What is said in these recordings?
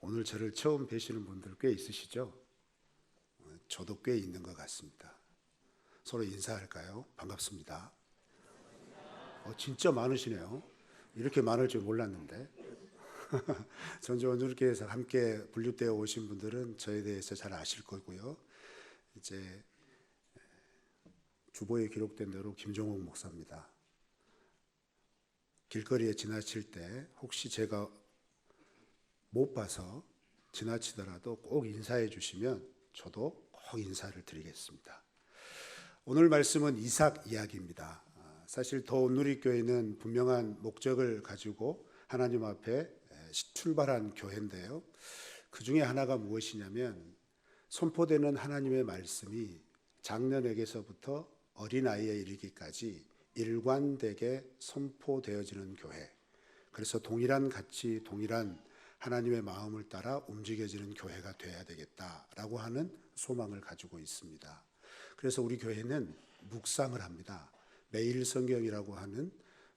오늘 저를 처음 뵈시는 분들 꽤 있으시죠? 저도 꽤 있는 것 같습니다. 서로 인사할까요? 반갑습니다. 진짜 많으시네요. 이렇게 많을 줄 몰랐는데. 전주 원주교회에서 함께 분류되어 오신 분들은 저에 대해서 잘 아실 거고요. 이제 주보에 기록된 대로 김종욱 목사입니다. 길거리에 지나칠 때 혹시 제가 못 봐서 지나치더라도 꼭 인사해 주시면 저도 꼭 인사를 드리겠습니다. 오늘 말씀은 이삭 이야기입니다. 사실 더 온누리교회는 분명한 목적을 가지고 하나님 앞에 출발한 교회인데요. 그 중에 하나가 무엇이냐면 선포되는 하나님의 말씀이 장년에게서부터 어린아이에 이르기까지 일관되게 선포되어지는 교회. 그래서 동일한 가치, 동일한 하나님의 마음을 따라 움직여지는 교회가 되어야 되겠다라고 하는 소망을 가지고 있습니다. 그래서 우리 교회는 묵상을 합니다. 매일 성경이라고 하는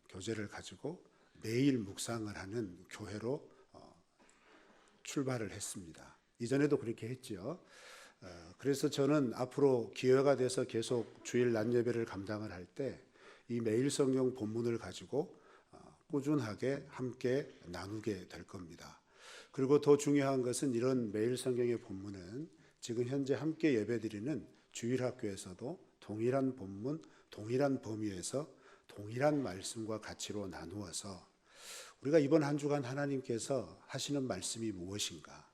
교재를 가지고 매일 묵상을 하는 교회로 출발을 했습니다. 이전에도 그렇게 했죠. 그래서 저는 앞으로 기회가 돼서 계속 주일 낮 예배를 감당을 할 때 이 매일 성경 본문을 가지고 꾸준하게 함께 나누게 될 겁니다. 그리고 더 중요한 것은 이런 매일 성경의 본문은 지금 현재 함께 예배드리는 주일학교에서도 동일한 본문, 동일한 범위에서 동일한 말씀과 가치로 나누어서 우리가 이번 한 주간 하나님께서 하시는 말씀이 무엇인가,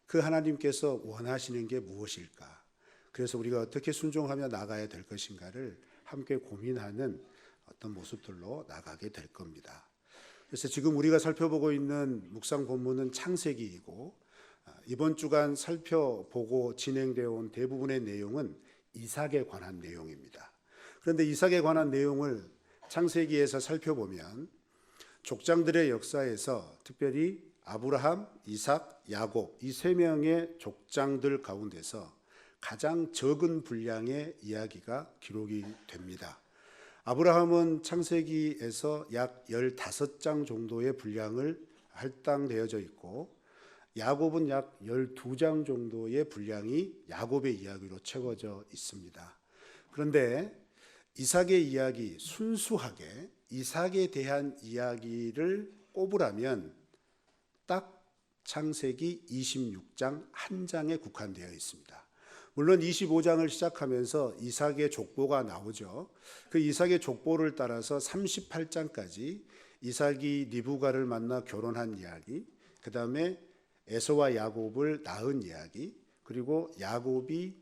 그 하나님께서 원하시는 게 무엇일까, 그래서 우리가 어떻게 순종하며 나가야 될 것인가를 함께 고민하는 어떤 모습들로 나가게 될 겁니다. 그래서 지금 우리가 살펴보고 있는 묵상 본문은 창세기이고 이번 주간 살펴보고 진행되어 온 대부분의 내용은 이삭에 관한 내용입니다. 그런데 이삭에 관한 내용을 창세기에서 살펴보면 족장들의 역사에서 특별히 아브라함, 이삭, 야곱 이 세 명의 족장들 가운데서 가장 적은 분량의 이야기가 기록이 됩니다. 아브라함은 창세기에서 약 15장 정도의 분량을 할당되어져 있고 야곱은 약 12장 정도의 분량이 야곱의 이야기로 채워져 있습니다. 그런데 이삭의 이야기, 순수하게 이삭에 대한 이야기를 꼽으라면 딱 창세기 26장 한 장에 국한되어 있습니다. 물론 25장을 시작하면서 이삭의 족보가 나오죠. 그 이삭의 족보를 따라서 38장까지 이삭이 리브가를 만나 결혼한 이야기, 그 다음에 에서와 야곱을 낳은 이야기, 그리고 야곱이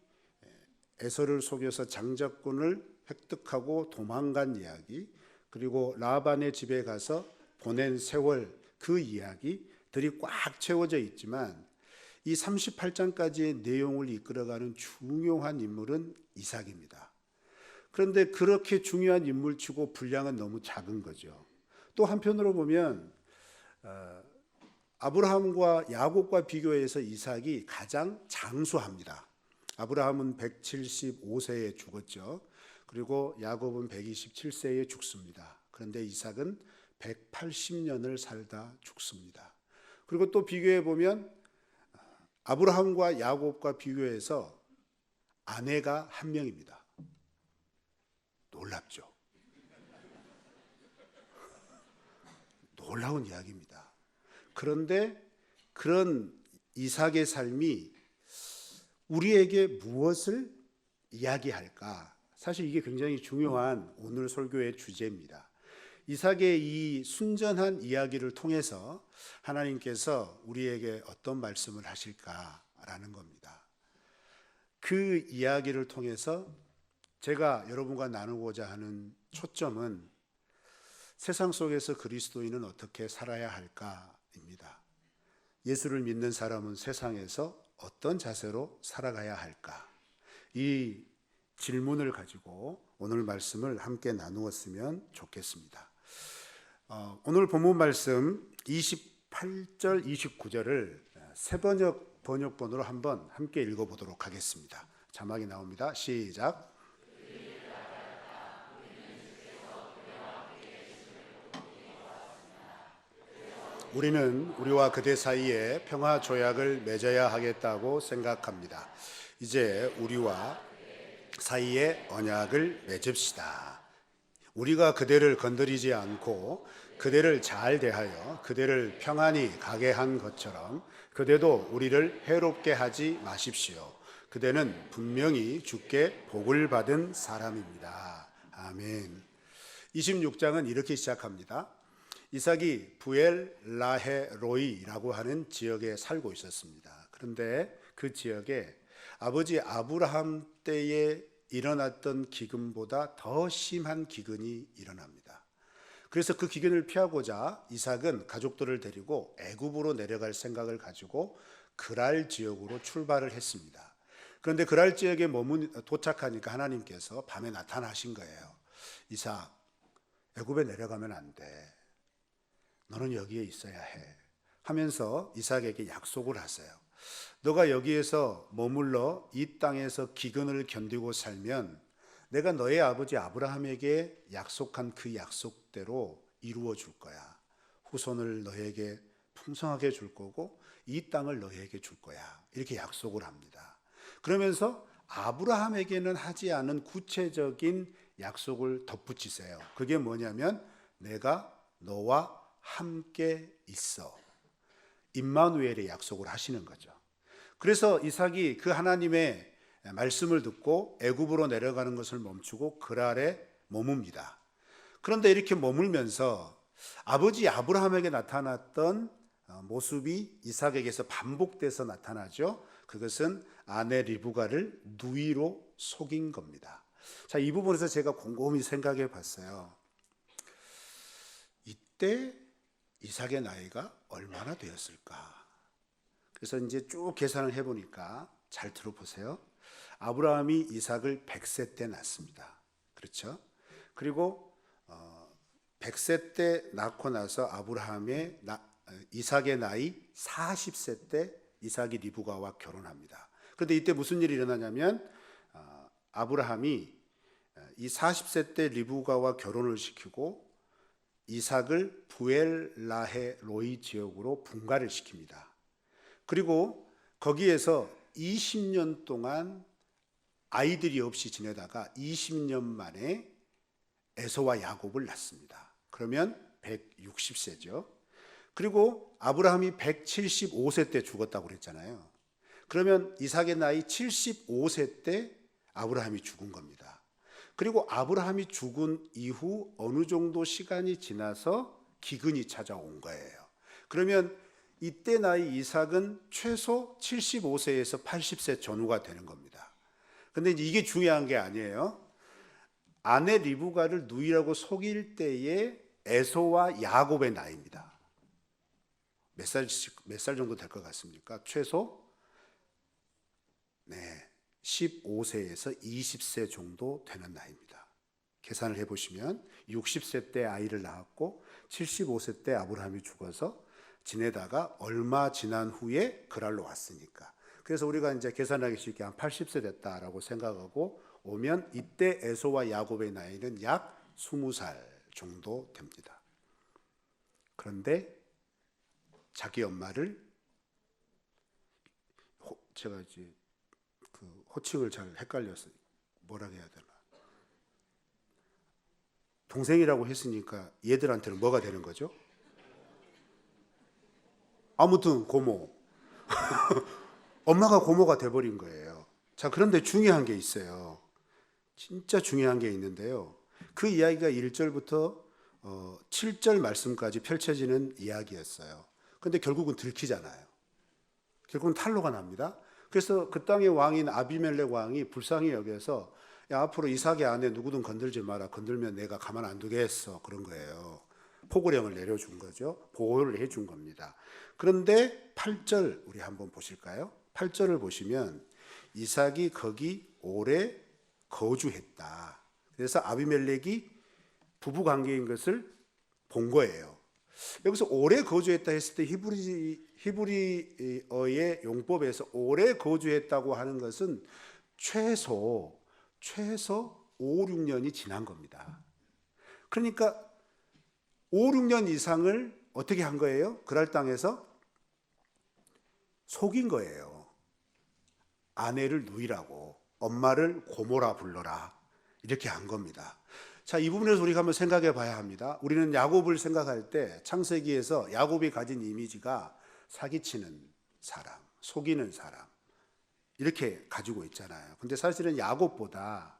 에서를 속여서 장자권을 획득하고 도망간 이야기, 그리고 라반의 집에 가서 보낸 세월 그 이야기들이 꽉 채워져 있지만 이 38장까지의 내용을 이끌어가는 중요한 인물은 이삭입니다. 그런데 그렇게 중요한 인물치고 분량은 너무 작은 거죠. 또 한편으로 보면 아브라함과 야곱과 비교해서 이삭이 가장 장수합니다. 아브라함은 175세에 죽었죠. 그리고 야곱은 127세에 죽습니다. 그런데 이삭은 180년을 살다 죽습니다. 그리고 또 비교해 보면 아브라함과 야곱과 비교해서 아내가 한 명입니다. 놀랍죠? 놀라운 이야기입니다. 그런데 그런 이삭의 삶이 우리에게 무엇을 이야기할까? 사실 이게 굉장히 중요한 오늘 설교의 주제입니다. 이삭의 이 순전한 이야기를 통해서 하나님께서 우리에게 어떤 말씀을 하실까라는 겁니다. 그 이야기를 통해서 제가 여러분과 나누고자 하는 초점은 세상 속에서 그리스도인은 어떻게 살아야 할까입니다. 예수를 믿는 사람은 세상에서 어떤 자세로 살아가야 할까? 이 질문을 가지고 오늘 말씀을 함께 나누었으면 좋겠습니다. 오늘 본문 말씀 28절, 29절을 새 번역본으로 한번 함께 읽어보도록 하겠습니다. 자막이 나옵니다. 시작. 우리는 우리와 그대 사이에 평화 조약을 맺어야 하겠다고 생각합니다. 이제 우리와 사이에 언약을 맺읍시다. 우리가 그대를 건드리지 않고 그대를 잘 대하여 그대를 평안히 가게 한 것처럼 그대도 우리를 해롭게 하지 마십시오. 그대는 분명히 주께 복을 받은 사람입니다. 아멘. 26장은 이렇게 시작합니다. 이삭이 부엘 라헤 로이라고 하는 지역에 살고 있었습니다. 그런데 그 지역에 아버지 아브라함 때에 일어났던 기근보다 더 심한 기근이 일어납니다. 그래서 그 기근을 피하고자 이삭은 가족들을 데리고 애굽으로 내려갈 생각을 가지고 그랄 지역으로 출발을 했습니다. 그런데 그랄 지역에 도착하니까 하나님께서 밤에 나타나신 거예요. 이삭, 애굽에 내려가면 안 돼. 너는 여기에 있어야 해. 하면서 이삭에게 약속을 하세요. 너가 여기에서 머물러 이 땅에서 기근을 견디고 살면 내가 너의 아버지 아브라함에게 약속한 그 약속대로 이루어 줄 거야. 후손을 너에게 풍성하게 줄 거고 이 땅을 너에게 줄 거야. 이렇게 약속을 합니다. 그러면서 아브라함에게는 하지 않은 구체적인 약속을 덧붙이세요. 그게 뭐냐면 내가 너와 함께 있어. 임마누엘의 약속을 하시는 거죠. 그래서 이삭이 그 하나님의 말씀을 듣고 애굽으로 내려가는 것을 멈추고 그랄에 머뭅니다. 그런데 이렇게 머물면서 아버지 아브라함에게 나타났던 모습이 이삭에게서 반복돼서 나타나죠. 그것은 아내 리브가를 누이로 속인 겁니다. 자, 이 부분에서 제가 곰곰이 생각해 봤어요. 이때 이삭의 나이가 얼마나 되었을까? 그래서 이제 쭉 계산을 해보니까 잘 들어보세요. 아브라함이 이삭을 100세 때 낳습니다. 그렇죠? 그리고 100세 때 낳고 나서 이삭의 나이 40세 때 이삭이 리브가와 결혼합니다. 그런데 이때 무슨 일이 일어나냐면 아브라함이 이 40세 때 리브가와 결혼을 시키고 이삭을 부엘 라헤 로이 지역으로 분가를 시킵니다. 그리고 거기에서 20년 동안 아이들이 없이 지내다가 20년 만에 에서와 야곱을 낳습니다. 그러면 160세죠. 그리고 아브라함이 175세 때 죽었다고 그랬잖아요. 그러면 이삭의 나이 75세 때 아브라함이 죽은 겁니다. 그리고 아브라함이 죽은 이후 어느 정도 시간이 지나서 기근이 찾아온 거예요. 그러면 이때 나이 이삭은 최소 75세에서 80세 전후가 되는 겁니다. 근데 이게 중요한 게 아니에요. 아내 리브가를 누이라고 속일 때의 에서와 야곱의 나이입니다. 몇 살 정도 될 것 같습니까? 최소 15세에서 20세 정도 되는 나이입니다. 계산을 해보시면 60세 때 아이를 낳았고 75세 때 아브라함이 죽어서 지내다가 얼마 지난 후에 그랄로 왔으니까. 그래서 우리가 이제 계산하기 쉽게 한 80세 됐다라고 생각하고 오면 이때 에서와 야곱의 나이는 약 20살 정도 됩니다. 그런데 자기 엄마를 제가 이제 그 호칭을 잘 헷갈렸어요. 뭐라 해야 되나? 동생이라고 했으니까 얘들한테는 뭐가 되는 거죠? 아무튼 고모. 엄마가 고모가 돼버린 거예요. 자, 그런데 중요한 게 있어요. 진짜 중요한 게 있는데요. 그 이야기가 1절부터 7절 말씀까지 펼쳐지는 이야기였어요. 근데 결국은 들키잖아요. 결국은 탄로가 납니다. 그래서 그 땅의 왕인 아비멜렉 왕이 불쌍히 여겨서 야, 앞으로 이삭의 아내 누구든 건들지 마라. 건들면 내가 가만 안 두겠어. 그런 거예요. 포고령을 내려준 거죠. 보호를 해준 겁니다. 그런데 8절 우리 한번 보실까요? 8절을 보시면 이삭이 거기 오래 거주했다. 그래서 아비멜렉이 부부 관계인 것을 본 거예요. 여기서 오래 거주했다 했을 때 히브리어의 용법에서 오래 거주했다고 하는 것은 최소 5, 6년이 지난 겁니다. 그러니까 5, 6년 이상을 어떻게 한 거예요? 그랄 땅에서 속인 거예요. 아내를 누이라고, 엄마를 고모라 불러라, 이렇게 한 겁니다. 자, 이 부분에서 우리가 한번 생각해 봐야 합니다. 우리는 야곱을 생각할 때 창세기에서 야곱이 가진 이미지가 사기치는 사람, 속이는 사람, 이렇게 가지고 있잖아요. 근데 사실은 야곱보다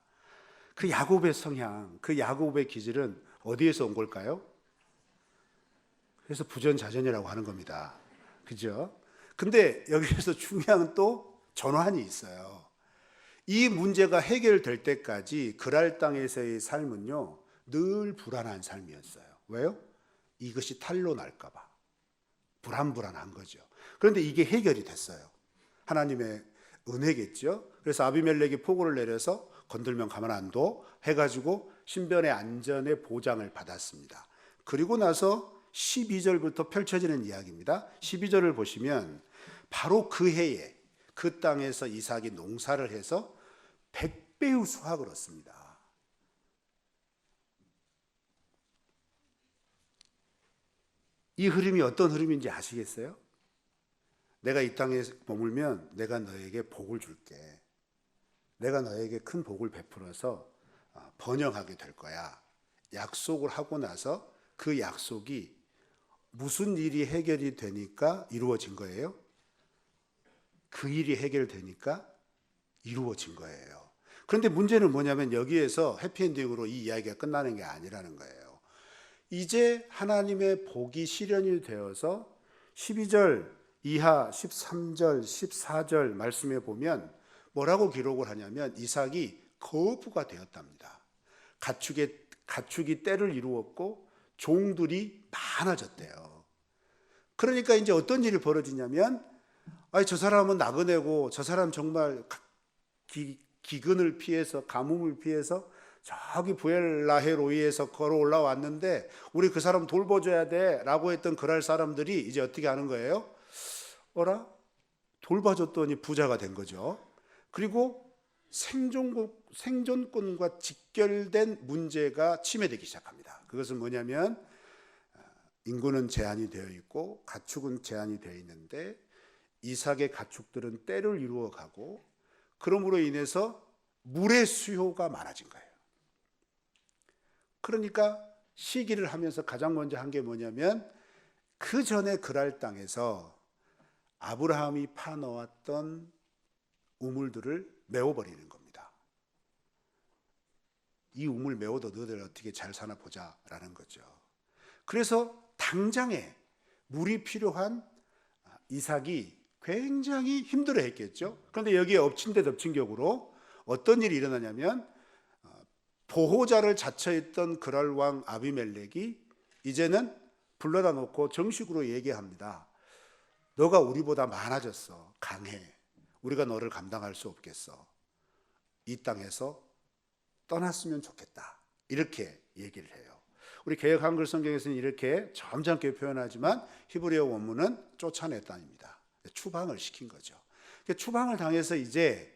그 야곱의 성향, 그 야곱의 기질은 어디에서 온 걸까요? 그래서 부전자전이라고 하는 겁니다. 그죠? 근데 여기에서 중요한 또 전환이 있어요. 이 문제가 해결될 때까지 그랄 땅에서의 삶은요, 늘 불안한 삶이었어요. 왜요? 이것이 탈로 날까 봐 불안한 거죠. 그런데 이게 해결이 됐어요. 하나님의 은혜겠죠. 그래서 아비멜렉이 포고를 내려서 건들면 가만 안 둬 해가지고 신변의 안전의 보장을 받았습니다. 그리고 나서 12절부터 펼쳐지는 이야기입니다. 12절을 보시면 바로 그 해에 그 땅에서 이삭이 농사를 해서 100배의 수확을 얻습니다. 이 흐름이 어떤 흐름인지 아시겠어요? 내가 이 땅에 머물면 내가 너에게 복을 줄게. 내가 너에게 큰 복을 베풀어서 번영하게 될 거야. 약속을 하고 나서 그 약속이 무슨 일이 해결이 되니까 이루어진 거예요? 그 일이 해결되니까 이루어진 거예요. 그런데 문제는 뭐냐면 여기에서 해피엔딩으로 이 이야기가 끝나는 게 아니라는 거예요. 이제 하나님의 복이 실현이 되어서 12절 이하 13절, 14절 말씀에 보면 뭐라고 기록을 하냐면 이삭이 거부가 되었답니다. 가축이 때를 이루었고 종들이 많아졌대요. 그러니까 이제 어떤 일이 벌어지냐면 저 사람은 나그네고 저 사람 정말 기근을 피해서 가뭄을 피해서 저기 부엘라헤로이에서 걸어 올라왔는데 우리 그 사람 돌봐줘야 돼 라고 했던 그랄 사람들이 이제 어떻게 하는 거예요? 돌봐줬더니 부자가 된 거죠. 그리고 생존권과 직결된 문제가 침해되기 시작합니다. 그것은 뭐냐면 인구는 제한이 되어 있고 가축은 제한이 되어 있는데 이삭의 가축들은 때를 이루어가고 그러므로 인해서 물의 수요가 많아진 거예요. 그러니까 시기를 하면서 가장 먼저 한 게 뭐냐면 그 전에 그랄 땅에서 아브라함이 파놓았던 우물들을 메워버리는 겁니다. 이 우물 메워도 너희들 어떻게 잘 사나 보자라는 거죠. 그래서 당장에 물이 필요한 이삭이 굉장히 힘들어했겠죠. 그런데 여기에 엎친 데 덮친 격으로 어떤 일이 일어나냐면 보호자를 자처했던 그랄 왕 아비멜렉이 이제는 불러다 놓고 정식으로 얘기합니다. 너가 우리보다 많아졌어. 강해. 우리가 너를 감당할 수 없겠어. 이 땅에서 떠났으면 좋겠다. 이렇게 얘기를 해요. 우리 개역 한글 성경에서는 이렇게 점잖게 표현하지만 히브리어 원문은 쫓아냈다입니다. 추방을 시킨 거죠. 추방을 당해서 이제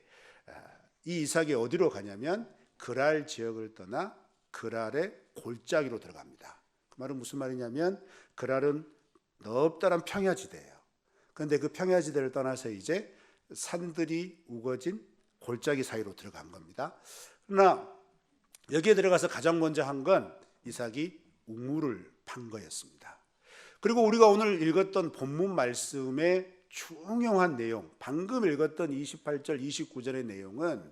이 이삭이 어디로 가냐면 그랄 지역을 떠나 그랄의 골짜기로 들어갑니다. 그 말은 무슨 말이냐면 그랄은 넓다란 평야지대예요. 그런데 그 평야지대를 떠나서 이제 산들이 우거진 골짜기 사이로 들어간 겁니다. 그러나 여기에 들어가서 가장 먼저 한 건 이삭이 우물을 판 거였습니다. 그리고 우리가 오늘 읽었던 본문 말씀의 중요한 내용, 방금 읽었던 28절, 29절의 내용은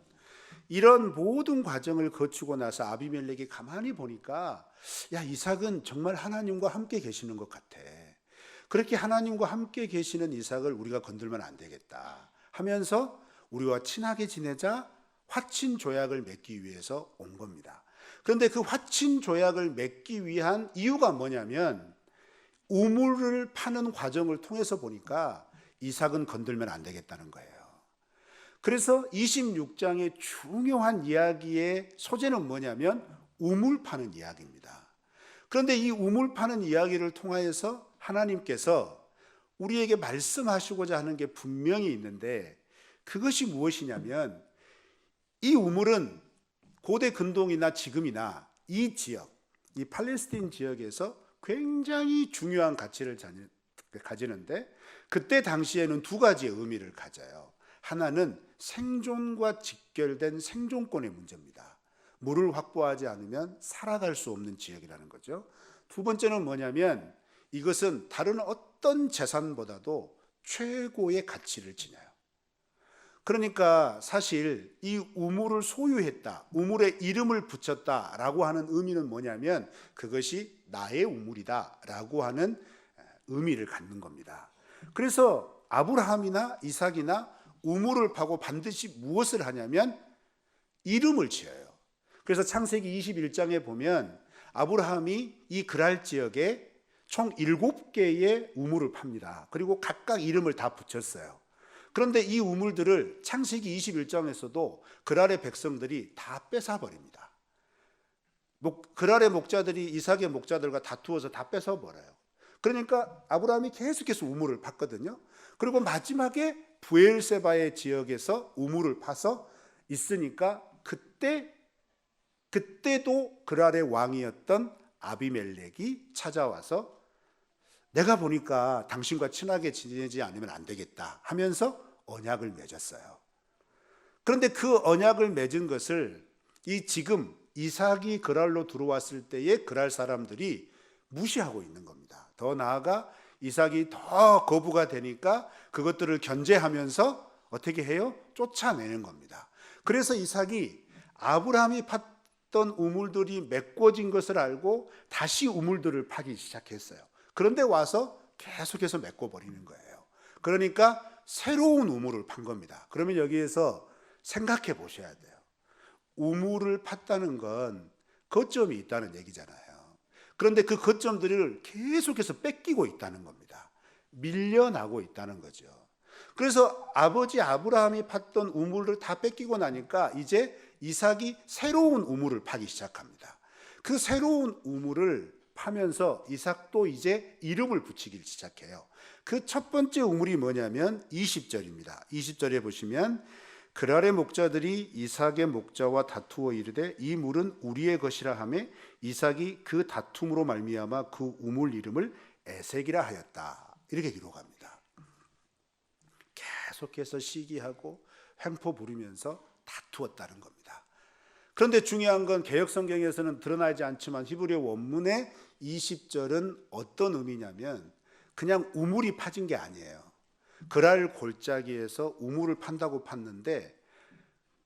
이런 모든 과정을 거치고 나서 아비멜렉이 가만히 보니까 이삭은 정말 하나님과 함께 계시는 것 같아. 그렇게 하나님과 함께 계시는 이삭을 우리가 건들면 안 되겠다 하면서 우리와 친하게 지내자 화친 조약을 맺기 위해서 온 겁니다. 그런데 그 화친 조약을 맺기 위한 이유가 뭐냐면 우물을 파는 과정을 통해서 보니까 이삭은 건들면 안 되겠다는 거예요. 그래서 26장의 중요한 이야기의 소재는 뭐냐면 우물 파는 이야기입니다. 그런데 이 우물 파는 이야기를 통하여서 하나님께서 우리에게 말씀하시고자 하는 게 분명히 있는데 그것이 무엇이냐면 이 우물은 고대 근동이나 지금이나 이 지역, 이 팔레스타인 지역에서 굉장히 중요한 가치를 가지는데 그때 당시에는 두 가지의 의미를 가져요. 하나는 생존과 직결된 생존권의 문제입니다. 물을 확보하지 않으면 살아갈 수 없는 지역이라는 거죠. 두 번째는 뭐냐면 이것은 다른 어떤 재산보다도 최고의 가치를 지녀요. 그러니까 사실 이 우물을 소유했다, 우물에 이름을 붙였다라고 하는 의미는 뭐냐면 그것이 나의 우물이다라고 하는 의미를 갖는 겁니다. 그래서 아브라함이나 이삭이나 우물을 파고 반드시 무엇을 하냐면 이름을 지어요. 그래서 창세기 21장에 보면 아브라함이 이 그랄 지역에 총 7개의 우물을 팝니다. 그리고 각각 이름을 다 붙였어요. 그런데 이 우물들을 창세기 21장에서도 그랄의 백성들이 다 뺏어버립니다. 그랄의 목자들이 이삭의 목자들과 다투어서 다 뺏어버려요. 그러니까 아브라함이 계속해서 우물을 팠거든요. 그리고 마지막에 브엘세바의 지역에서 우물을 파서 있으니까 그때도 그랄의 왕이었던 아비멜렉이 찾아와서 내가 보니까 당신과 친하게 지내지 않으면 안 되겠다 하면서 언약을 맺었어요. 그런데 그 언약을 맺은 것을 지금 이삭이 그랄로 들어왔을 때의 그랄 사람들이 무시하고 있는 겁니다. 더 나아가 이삭이 더 거부가 되니까 그것들을 견제하면서 어떻게 해요? 쫓아내는 겁니다. 그래서 이삭이 아브라함이 팠던 우물들이 메꿔진 것을 알고 다시 우물들을 파기 시작했어요. 그런데 와서 계속해서 메꿔버리는 거예요. 그러니까 새로운 우물을 판 겁니다. 그러면 여기에서 생각해 보셔야 돼요. 우물을 팠다는 건 거점이 있다는 얘기잖아요. 그런데 그 거점들을 계속해서 뺏기고 있다는 겁니다. 밀려나고 있다는 거죠. 그래서 아버지 아브라함이 팠던 우물을 다 뺏기고 나니까 이제 이삭이 새로운 우물을 파기 시작합니다. 그 새로운 우물을 파면서 이삭도 이제 이름을 붙이기 시작해요. 그 첫 번째 우물이 뭐냐면 20절입니다. 20절에 보시면 그랄의 목자들이 이삭의 목자와 다투어 이르되 이 물은 우리의 것이라 하매 이삭이 그 다툼으로 말미암아 그 우물 이름을 에색이라 하였다. 이렇게 기록합니다. 계속해서 시기하고 횡포 부리면서 다투었다는 겁니다. 그런데 중요한 건 개역성경에서는 드러나지 않지만 히브리어 원문의 20절은 어떤 의미냐면 그냥 우물이 파진 게 아니에요. 그랄 골짜기에서 우물을 판다고 팠는데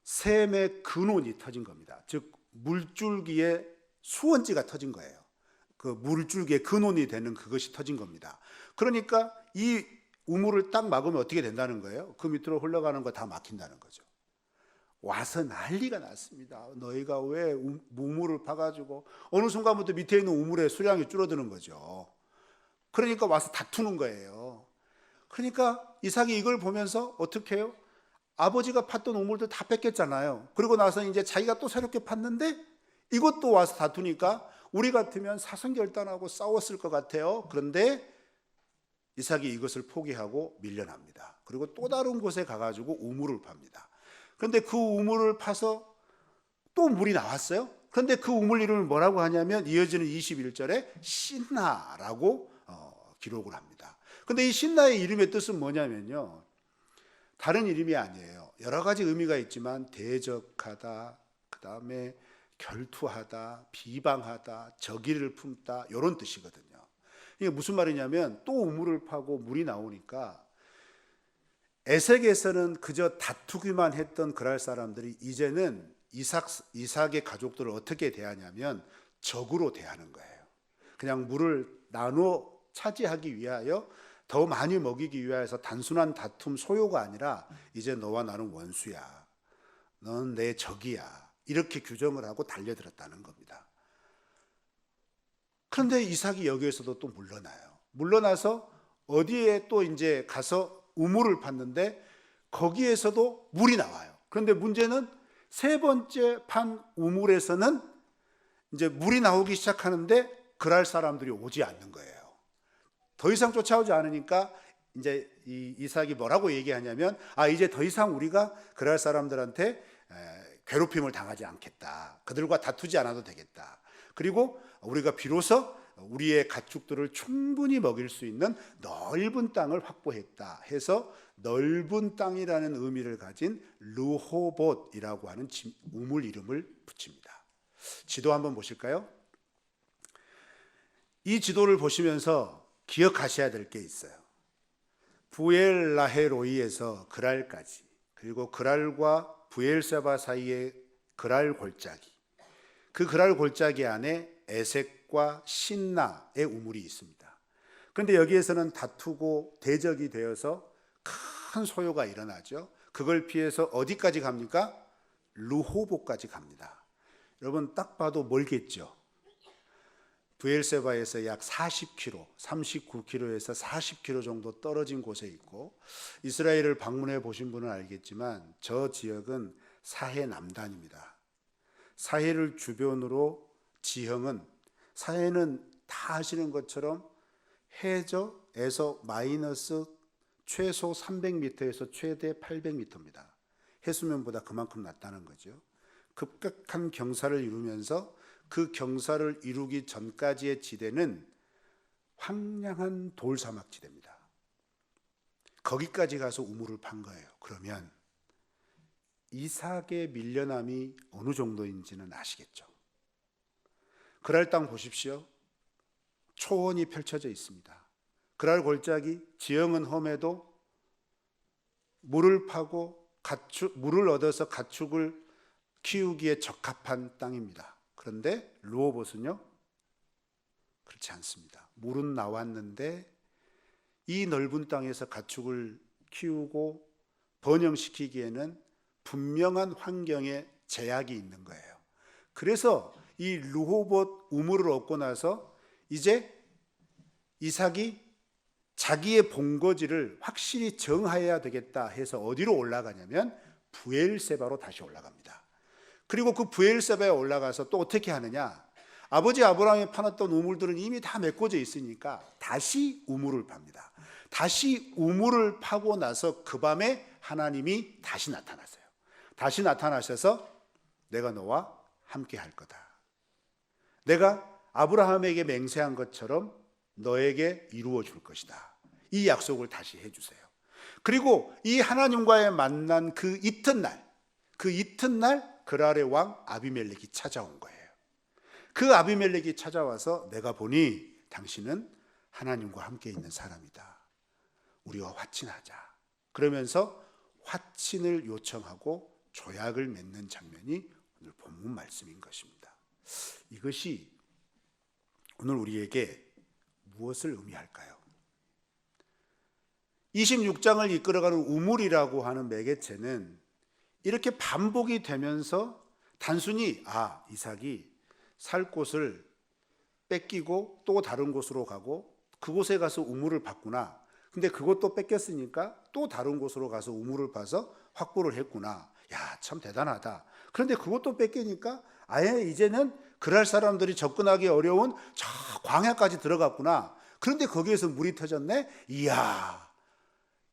샘의 근원이 터진 겁니다. 즉 물줄기에 수원지가 터진 거예요. 그 물줄기의 근원이 되는 그것이 터진 겁니다. 그러니까 이 우물을 딱 막으면 어떻게 된다는 거예요? 그 밑으로 흘러가는 거 다 막힌다는 거죠. 와서 난리가 났습니다. 너희가 왜 우물을 파가지고 어느 순간부터 밑에 있는 우물의 수량이 줄어드는 거죠. 그러니까 와서 다투는 거예요. 그러니까 이삭이 이걸 보면서 어떻게 해요? 아버지가 팠던 우물들 다 뺏겼잖아요. 그리고 나서 이제 자기가 또 새롭게 팠는데 이것도 와서 다투니까 우리 같으면 사성결단하고 싸웠을 것 같아요. 그런데 이삭이 이것을 포기하고 밀려납니다. 그리고 또 다른 곳에 가가지고 우물을 팝니다. 그런데 그 우물을 파서 또 물이 나왔어요. 그런데 그 우물 이름을 뭐라고 하냐면 이어지는 21절에 신나라고 기록을 합니다. 그런데 이 신나의 이름의 뜻은 뭐냐면요, 다른 이름이 아니에요. 여러 가지 의미가 있지만 대적하다, 그 다음에 결투하다, 비방하다, 적의를 품다, 이런 뜻이거든요. 이게 무슨 말이냐면 또 우물을 파고 물이 나오니까 에색에서는 그저 다투기만 했던 그랄 사람들이 이제는 이삭의 가족들을 어떻게 대하냐면 적으로 대하는 거예요. 그냥 물을 나눠 차지하기 위하여 더 많이 먹이기 위해서 단순한 다툼 소요가 아니라 이제 너와 나는 원수야, 넌 내 적이야, 이렇게 규정을 하고 달려들었다는 겁니다. 그런데 이삭이 여기에서도 또 물러나요. 물러나서 어디에 또 이제 가서 우물을 팠는데 거기에서도 물이 나와요. 그런데 문제는 세 번째 판 우물에서는 이제 물이 나오기 시작하는데 그랄 사람들이 오지 않는 거예요. 더 이상 쫓아오지 않으니까 이제 이삭이 뭐라고 얘기하냐면 이제 더 이상 우리가 그랄 사람들한테 괴롭힘을 당하지 않겠다. 그들과 다투지 않아도 되겠다. 그리고 우리가 비로소 우리의 가축들을 충분히 먹일 수 있는 넓은 땅을 확보했다 해서 넓은 땅이라는 의미를 가진 르호봇이라고 하는 우물 이름을 붙입니다. 지도 한번 보실까요? 이 지도를 보시면서 기억하셔야 될 게 있어요. 부엘라헤로이에서 그랄까지, 그리고 그랄과 부엘세바 사이의 그랄 골짜기, 그 그랄 골짜기 안에 에색과 신나의 우물이 있습니다. 그런데 여기에서는 다투고 대적이 되어서 큰 소요가 일어나죠. 그걸 피해서 어디까지 갑니까? 르호봇까지 갑니다. 여러분 딱 봐도 멀겠죠. 부엘세바에서 약 40km, 39km에서 40km 정도 떨어진 곳에 있고, 이스라엘을 방문해 보신 분은 알겠지만 저 지역은 사해 남단입니다. 사해를 주변으로 지형은, 사해는 다 아시는 것처럼 해저에서 마이너스 최소 300m에서 최대 800m입니다. 해수면보다 그만큼 낮다는 거죠. 급격한 경사를 이루면서 그 경사를 이루기 전까지의 지대는 황량한 돌사막 지대입니다. 거기까지 가서 우물을 판 거예요. 그러면 이삭의 밀려남이 어느 정도인지는 아시겠죠? 그랄 땅 보십시오. 초원이 펼쳐져 있습니다. 그랄 골짜기, 지형은 험해도 물을 파고 물을 얻어서 가축을 키우기에 적합한 땅입니다. 그런데 르호봇은요, 그렇지 않습니다. 물은 나왔는데 이 넓은 땅에서 가축을 키우고 번영시키기에는 분명한 환경에 제약이 있는 거예요. 그래서 이 르호봇 우물을 얻고 나서 이제 이삭이 자기의 본거지를 확실히 정하여야 되겠다 해서 어디로 올라가냐면 부엘세바로 다시 올라갑니다. 그리고 그 부엘세바에 올라가서 또 어떻게 하느냐, 아버지 아브라함이 파놨던 우물들은 이미 다 메꿔져 있으니까 다시 우물을 팝니다. 다시 우물을 파고 나서 그 밤에 하나님이 다시 나타났어요. 다시 나타나셔서 내가 너와 함께 할 거다. 내가 아브라함에게 맹세한 것처럼 너에게 이루어 줄 것이다. 이 약속을 다시 해주세요. 그리고 이 하나님과의 만난 그 이튿날 그랄의 왕 아비멜렉이 찾아온 거예요. 그 아비멜렉이 찾아와서 내가 보니 당신은 하나님과 함께 있는 사람이다. 우리와 화친하자. 그러면서 화친을 요청하고 조약을 맺는 장면이 오늘 본문 말씀인 것입니다. 이것이 오늘 우리에게 무엇을 의미할까요? 26장을 이끌어가는 우물이라고 하는 매개체는 이렇게 반복이 되면서 단순히 이삭이 살 곳을 뺏기고 또 다른 곳으로 가고 그곳에 가서 우물을 팠구나. 근데 그것도 뺏겼으니까 또 다른 곳으로 가서 우물을 파서 확보를 했구나. 야, 참 대단하다. 그런데 그것도 뺏기니까 아예 이제는 그랄 사람들이 접근하기 어려운 저 광야까지 들어갔구나. 그런데 거기에서 물이 터졌네. 이야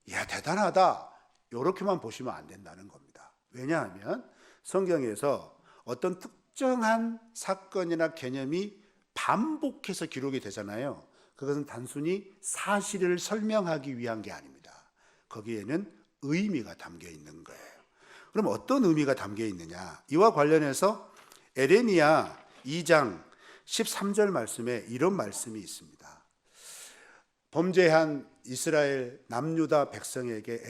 대단하다. 이렇게만 보시면 안 된다는 겁니다. 왜냐하면 성경에서 어떤 특정한 사건이나 개념이 반복해서 기록이 되잖아요. 그것은 단순히 사실을 설명하기 위한 게 아닙니다. 거기에는 의미가 담겨 있는 거예요. 그럼 어떤 의미가 담겨 있느냐? 이와 관련해서 에레미야 2장 13절 말씀에 이런 말씀이 있습니다. 범죄한 이스라엘 남유다 백성에게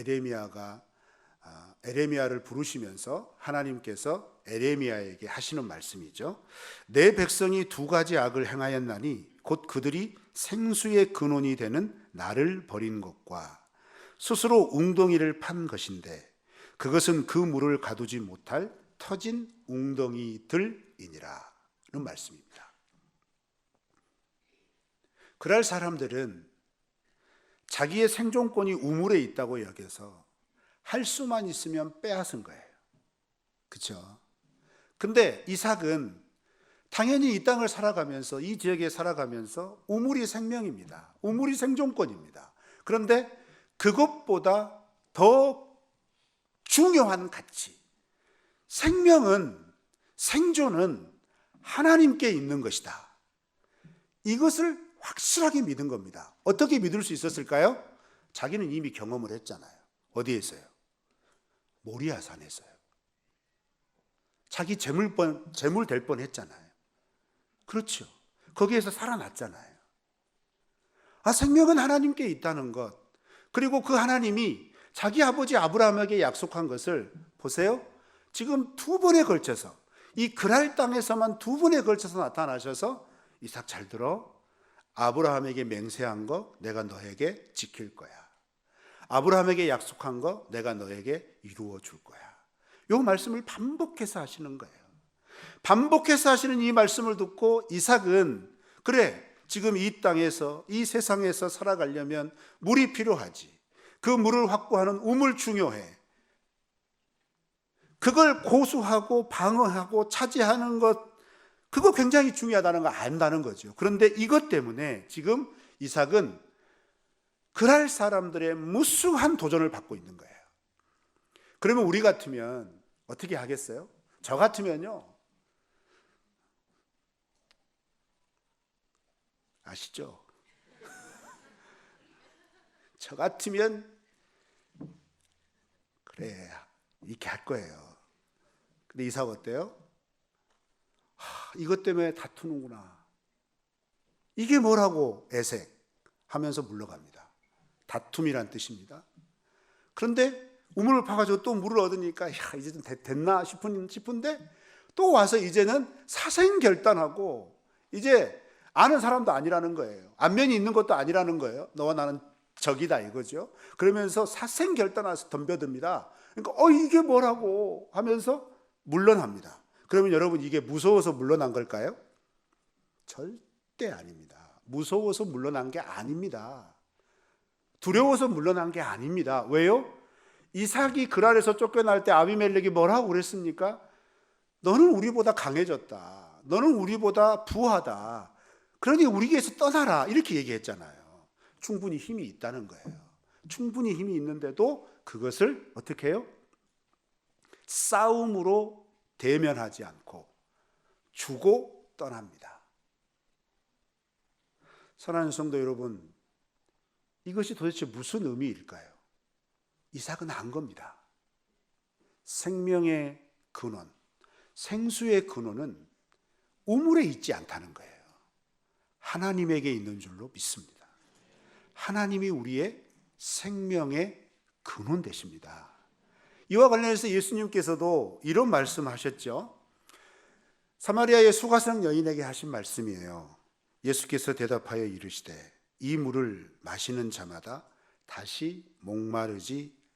에레미야를 부르시면서 하나님께서 에레미야에게 하시는 말씀이죠. 내 백성이 두 가지 악을 행하였나니 곧 그들이 생수의 근원이 되는 나를 버린 것과 스스로 웅덩이를 판 것인데 그것은 그 물을 가두지 못할 터진 웅덩이들이니라 는 말씀입니다. 그럴 사람들은 자기의 생존권이 우물에 있다고 여겨서 할 수만 있으면 빼앗은 거예요. 그렇죠? 근데 이삭은 당연히 이 땅을 살아가면서 이 지역에 살아가면서 우물이 생명입니다. 우물이 생존권입니다. 그런데 그것보다 더 중요한 가치, 생존은 하나님께 있는 것이다. 이것을 확실하게 믿은 겁니다. 어떻게 믿을 수 있었을까요? 자기는 이미 경험을 했잖아요. 어디에서요? 모리아산에서요. 자기 재물 될 뻔했잖아요. 그렇죠. 거기에서 살아났잖아요. 생명은 하나님께 있다는 것, 그리고 그 하나님이 자기 아버지 아브라함에게 약속한 것을 보세요. 지금 두 번에 걸쳐서, 이 그랄 땅에서만 두 번에 걸쳐서 나타나셔서, 이삭 잘 들어, 아브라함에게 맹세한 거 내가 너에게 지킬 거야. 아브라함에게 약속한 거 내가 너에게 이루어 줄 거야. 이 말씀을 반복해서 하시는 거예요. 반복해서 하시는 이 말씀을 듣고 이삭은, 그래, 지금 이 땅에서, 이 세상에서 살아가려면 물이 필요하지. 그 물을 확보하는 우물 중요해. 그걸 고수하고 방어하고 차지하는 것, 그거 굉장히 중요하다는 거 안다는 거죠. 그런데 이것 때문에 지금 이삭은 그랄 사람들의 무수한 도전을 받고 있는 거예요. 그러면 우리 같으면 어떻게 하겠어요? 저 같으면요, 아시죠? 저 같으면 그래, 이렇게 할 거예요. 근데 이삭 어때요? 이것 때문에 다투는구나. 이게 뭐라고 에색 하면서 물러갑니다. 다툼이란 뜻입니다. 그런데 우물을 파가지고 또 물을 얻으니까 이제 좀 됐나 싶은데 또 와서 이제는 사생결단하고 이제 아는 사람도 아니라는 거예요. 안면이 있는 것도 아니라는 거예요. 너와 나는 적이다 이거죠. 그러면서 사생결단해서 덤벼듭니다. 그러니까 이게 뭐라고 하면서 물러납니다. 그러면 여러분, 이게 무서워서 물러난 걸까요? 절대 아닙니다. 무서워서 물러난 게 아닙니다. 두려워서 물러난 게 아닙니다. 왜요? 이삭이 그랄에서 쫓겨날 때 아비멜렉이 뭐라고 그랬습니까? 너는 우리보다 강해졌다. 너는 우리보다 부하다. 그러니 우리에게서 떠나라. 이렇게 얘기했잖아요. 충분히 힘이 있다는 거예요. 충분히 힘이 있는데도 그것을 어떻게 해요? 싸움으로 대면하지 않고 주고 떠납니다. 사랑하는 성도 여러분, 이것이 도대체 무슨 의미일까요? 이삭은 안 겁니다. 생명의 근원, 생수의 근원은 우물에 있지 않다는 거예요. 하나님에게 있는 줄로 믿습니다. 하나님이 우리의 생명의 근원 되십니다. 이와 관련해서 예수님께서도 이런 말씀하셨죠. 사마리아의 수가성 여인에게 하신 말씀이에요. 예수께서 대답하여 이르시되 이 물을 마시는 자마다 다시 목마르려니와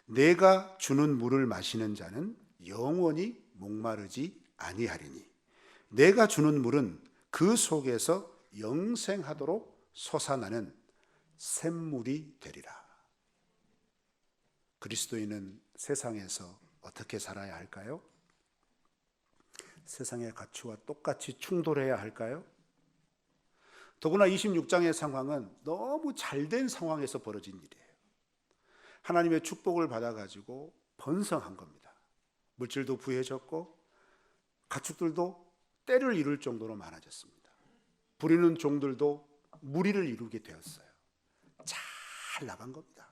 내가 주는 물을 마시는 자는 영원히 목마르지 아니하리니 내가 주는 물은 그 속에서 영생하도록 솟아나는 샘물이 되리라. 그리스도인은 세상에서 어떻게 살아야 할까요? 세상의 가치와 똑같이 충돌해야 할까요? 더구나 26장의 상황은 너무 잘된 상황에서 벌어진 일이에요. 하나님의 축복을 받아가지고 번성한 겁니다. 물질도 부해졌고 가축들도 때를 이룰 정도로 많아졌습니다. 부리는 종들도 무리를 이루게 되었어요. 잘 나간 겁니다.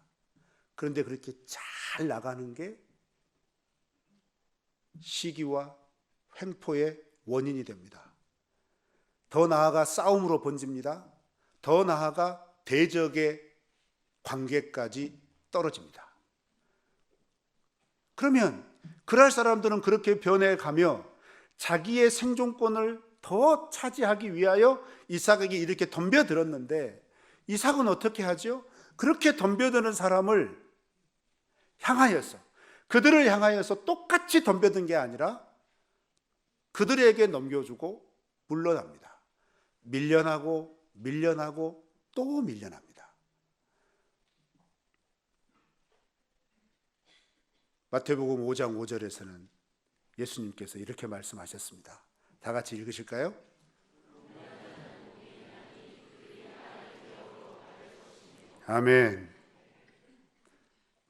그런데 그렇게 잘 나가는 게 시기와 횡포의 원인이 됩니다. 더 나아가 싸움으로 번집니다. 더 나아가 대적의 관계까지 떨어집니다. 그러면 그럴 사람들은 그렇게 변해가며 자기의 생존권을 더 차지하기 위하여 이삭에게 이렇게 덤벼들었는데 이삭은 어떻게 하죠? 그렇게 덤벼드는 사람을 향하여서, 그들을 향하여서 똑같이 덤벼든 게 아니라 그들에게 넘겨주고 물러납니다. 밀려나고 밀려나고 또 밀려납니다. 마태복음 5장 5절에서는 예수님께서 이렇게 말씀하셨습니다. 다 같이 읽으실까요? 아멘.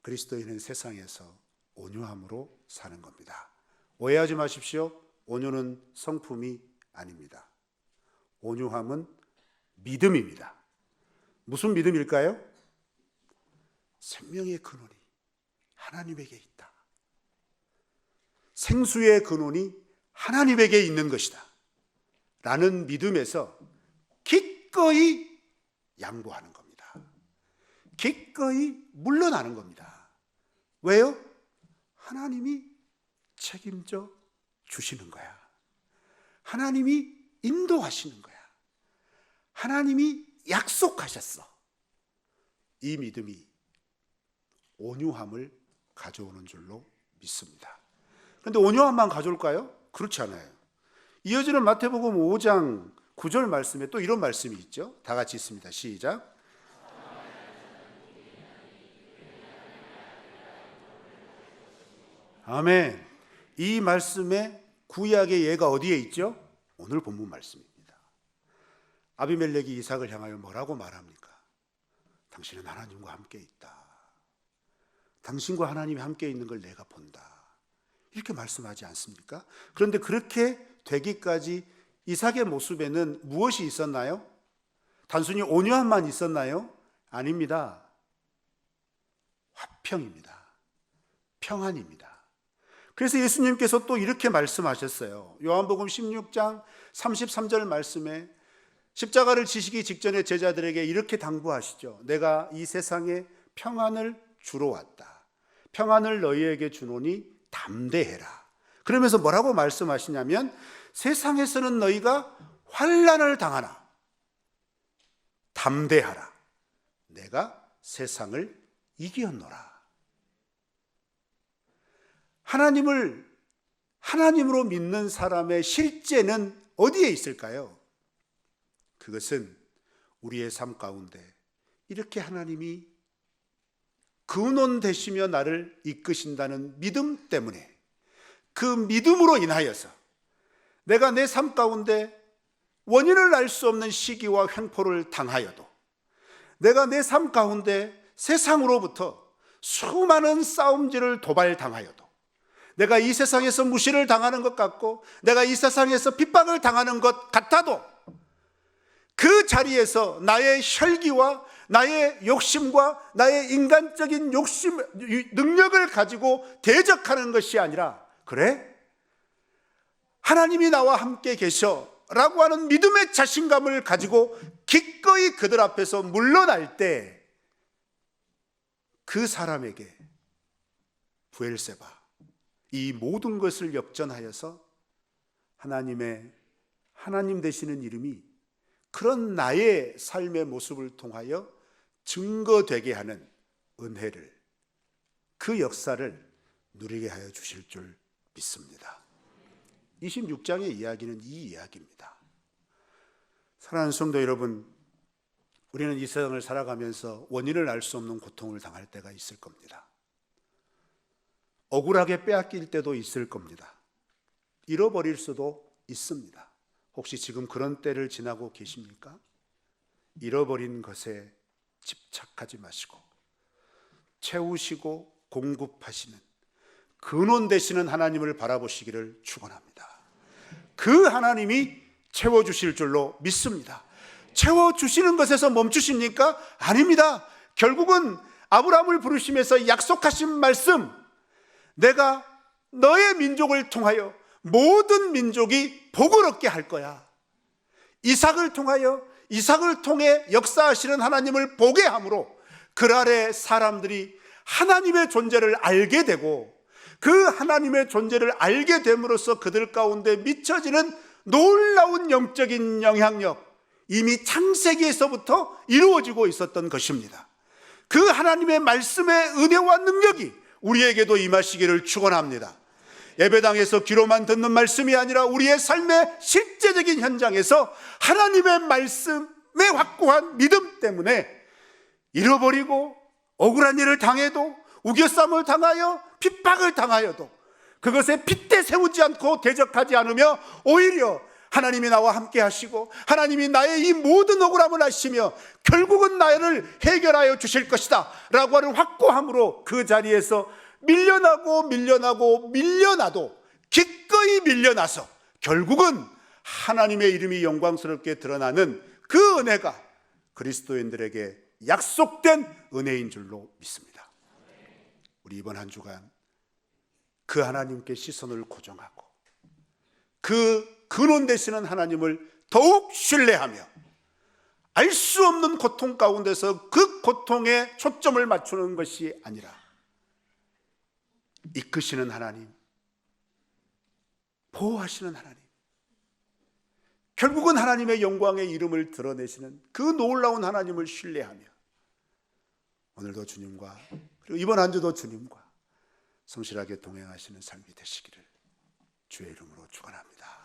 그리스도인은 세상에서 온유함으로 사는 겁니다. 오해하지 마십시오. 온유는 성품이 아닙니다. 온유함은 믿음입니다. 무슨 믿음일까요? 생명의 근원이 하나님에게 있다. 생수의 근원이 하나님에게 있는 것이다 라는 믿음에서 기꺼이 양보하는 겁니다. 기꺼이 물러나는 겁니다. 왜요? 하나님이 책임져 주시는 거야. 하나님이 인도하시는 거야. 하나님이 약속하셨어. 이 믿음이 온유함을 가져오는 줄로 믿습니다. 그런데 온유함만 가져올까요? 그렇지 않아요. 이어지는 마태복음 5장 9절 말씀에 또 이런 말씀이 있죠. 다 같이 있습니다. 시작. 아멘. 이 말씀에 구약의 예가 어디에 있죠? 오늘 본문 말씀입니다. 아비멜렉이 이삭을 향하여 뭐라고 말합니까? 당신은 하나님과 함께 있다. 당신과 하나님이 함께 있는 걸 내가 본다. 이렇게 말씀하지 않습니까? 그런데 그렇게 되기까지 이삭의 모습에는 무엇이 있었나요? 단순히 온유함만 있었나요? 아닙니다. 화평입니다. 평안입니다. 그래서 예수님께서 또 이렇게 말씀하셨어요. 요한복음 16장 33절 말씀에 십자가를 지시기 직전에 제자들에게 이렇게 당부하시죠. 내가 이 세상에 평안을 주러 왔다. 평안을 너희에게 주노니 담대해라. 그러면서 뭐라고 말씀하시냐면 세상에서는 너희가 환난을 당하나 담대하라. 내가 세상을 이겼노라. 하나님을 하나님으로 믿는 사람의 실제는 어디에 있을까요? 그것은 우리의 삶 가운데 이렇게 하나님이 근원 되시며 나를 이끄신다는 믿음 때문에, 그 믿음으로 인하여서 내가 내 삶 가운데 원인을 알 수 없는 시기와 횡포를 당하여도, 내가 내 삶 가운데 세상으로부터 수많은 싸움질을 도발당하여도, 내가 이 세상에서 무시를 당하는 것 같고 내가 이 세상에서 핍박을 당하는 것 같아도 그 자리에서 나의 혈기와 나의 욕심과 나의 인간적인 욕심, 능력을 가지고 대적하는 것이 아니라, 그래? 하나님이 나와 함께 계셔 라고 하는 믿음의 자신감을 가지고 기꺼이 그들 앞에서 물러날 때 그 사람에게 브엘세바, 이 모든 것을 역전하여서 하나님 되시는 이름이 그런 나의 삶의 모습을 통하여 증거되게 하는 은혜를, 그 역사를 누리게 하여 주실 줄 믿습니다. 26장의 이야기는 이 이야기입니다. 사랑하는 성도 여러분, 우리는 이 세상을 살아가면서 원인을 알 수 없는 고통을 당할 때가 있을 겁니다. 억울하게 빼앗길 때도 있을 겁니다. 잃어버릴 수도 있습니다. 혹시 지금 그런 때를 지나고 계십니까? 잃어버린 것에 집착하지 마시고 채우시고 공급하시는 근원 되시는 하나님을 바라보시기를 축원합니다. 그 하나님이 채워주실 줄로 믿습니다. 채워주시는 것에서 멈추십니까? 아닙니다. 결국은 아브라함을 부르시면서 약속하신 말씀, 내가 너의 민족을 통하여 모든 민족이 복을 얻게 할 거야. 이삭을 통해 역사하시는 하나님을 보게 함으로 그 아래 사람들이 하나님의 존재를 알게 되고, 그 하나님의 존재를 알게 됨으로써 그들 가운데 미쳐지는 놀라운 영적인 영향력, 이미 창세기에서부터 이루어지고 있었던 것입니다. 그 하나님의 말씀의 은혜와 능력이 우리에게도 임하시기를 축원합니다. 예배당에서 귀로만 듣는 말씀이 아니라 우리의 삶의 실제적인 현장에서 하나님의 말씀의 확고한 믿음 때문에 잃어버리고 억울한 일을 당해도, 우겨쌈을 당하여 핍박을 당하여도 그것에 핏대 세우지 않고 대적하지 않으며 오히려 하나님이 나와 함께 하시고 하나님이 나의 이 모든 억울함을 아시며 결국은 나를 해결하여 주실 것이다 라고 하는 확고함으로 그 자리에서 밀려나도 기꺼이 밀려나서 결국은 하나님의 이름이 영광스럽게 드러나는 그 은혜가 그리스도인들에게 약속된 은혜인 줄로 믿습니다. 우리 이번 한 주간 그 하나님께 시선을 고정하고 그 근원 되시는 하나님을 더욱 신뢰하며 알 수 없는 고통 가운데서 그 고통에 초점을 맞추는 것이 아니라 이끄시는 하나님, 보호하시는 하나님, 결국은 하나님의 영광의 이름을 드러내시는 그 놀라운 하나님을 신뢰하며 오늘도 주님과 그리고 이번 한 주도 주님과 성실하게 동행하시는 삶이 되시기를 주의 이름으로 축원합니다.